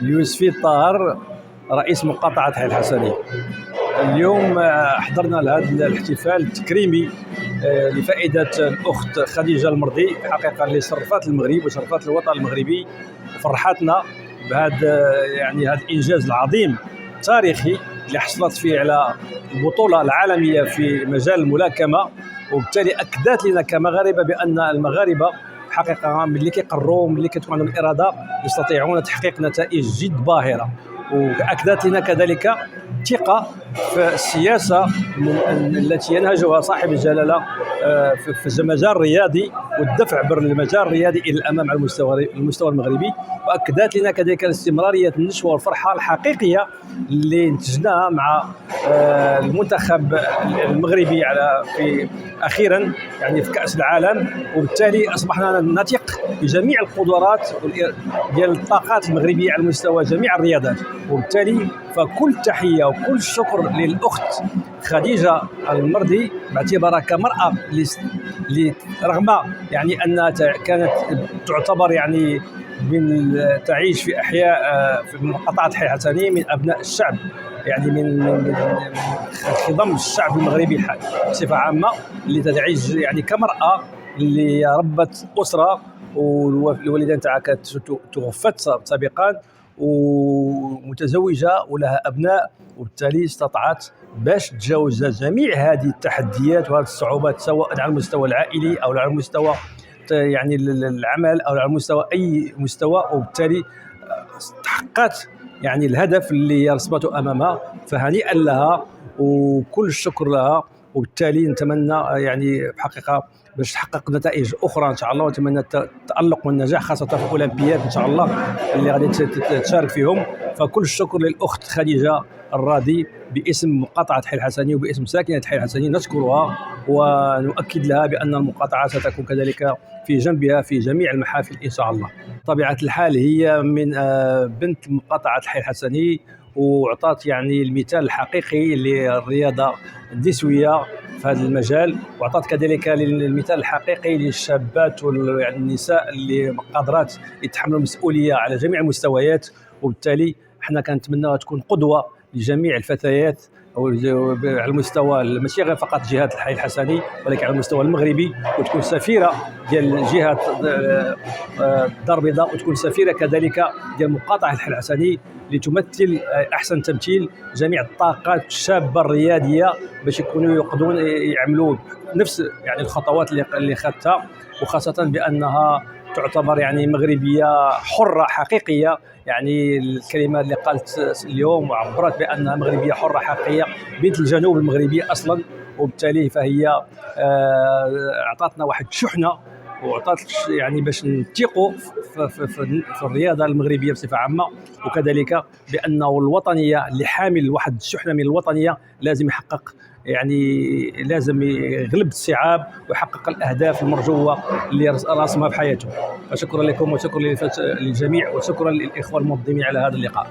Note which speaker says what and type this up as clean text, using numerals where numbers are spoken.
Speaker 1: يوسفي الطاهر، رئيس مقاطعة حي الحسني. اليوم حضرنا لهذا الاحتفال التكريمي لفائدة الأخت خديجة المرضي، حقيقة اللي شرفت المغرب وشرفت الوطن المغربي وفرحتنا بهذا هذا الإنجاز العظيم التاريخي اللي حصلت فيه على البطولة العالمية في مجال الملاكمة، وبالتالي أكدت لنا كمغاربة بأن المغاربة حقيقة ملي كيقروا ملي كتكون عندهم الإرادة يستطيعون تحقيق نتائج جد باهرة. وأكدت لنا كذلك ثقة في السياسة التي ينهجها صاحب الجلالة في المجال الرياضي والدفع بالمجال الرياضي إلى الأمام على المستوى المغربي. وأكدت لنا كذلك الاستمرارية النشوة والفرحة الحقيقية اللي انتجناها مع المنتخب المغربي في أخيرا في كأس العالم، وبالتالي أصبحنا نثق بجميع القدرات ديال الطاقات المغربية على مستوى جميع الرياضات. وبالتالي فكل تحية وكل شكر للأخت خديجة المرضي باعتبارها كمرأة رغم أنها كانت تعتبر من تعيش في أحياء في مقاطعة حي الحسني من أبناء الشعب، من خضم الشعب المغربي بصفة عامة، اللي تعيش كمرأة اللي ربت أسرة والوالدة نتاعها كانت توفت سابقا ومتزوجة ولها أبناء، وبالتالي استطاعت باش تجاوز جميع هذه التحديات وهذه الصعوبات سواء على المستوى العائلي أو على المستوى العمل أو على مستوى أي مستوى. وبالتالي تحققت الهدف اللي رسمته أمامها، فهنيئا لها وكل الشكر لها. وبالتالي نتمنى بحقيقة باش تحقق نتائج أخرى إن شاء الله، ونتمنى التألق والنجاح خاصة في الأولمبياد إن شاء الله اللي غادي تشارك فيهم. فكل الشكر للأخت خديجة الراضي باسم مقاطعة حي الحسني وباسم ساكنة حي الحسني، نشكرها ونؤكد لها بأن المقاطعة ستكون كذلك في جنبها في جميع المحافل إن شاء الله. طبيعة الحال هي من بنت مقاطعة حي الحسني، وعطات المثال الحقيقي للرياضة النسوية في هذا المجال، وعطات كذلك المثال الحقيقي للشابات والنساء اللي قادرات يتحملوا المسؤولية على جميع المستويات. وبالتالي احنا كنتمنى تكون قدوة لجميع الفتيات على المستوى ماشي غير فقط جهات الحي الحسني ولكن على المستوى المغربي، وتكون سفيرة ديال جهة الدار البيضاء، وتكون سفيرة كذلك ديال مقاطعة الحي الحسني لتمثل أحسن تمثيل جميع الطاقات الشابة الريادية باش يكونوا يقدرون يعملوا نفس الخطوات اللي خدتها، وخاصة بأنها تعتبر مغربية حرة حقيقية. الكلمة اللي قالت اليوم وعبرت بأنها مغربية حرة حقيقية بنت الجنوب المغربي أصلا. وبالتالي فهي أعطتنا واحد شحنة وعطات باش نثقوا في الرياضة المغربية بصفة عامة، وكذلك بأنه الوطنية اللي حامل واحد الشحنة من الوطنية لازم يحقق لازم يغلب الصعاب ويحقق الأهداف المرجوة اللي رسمها في حياته. فشكرا لكم وشكرا للجميع وشكرا للإخوة المنظمين على هذا اللقاء.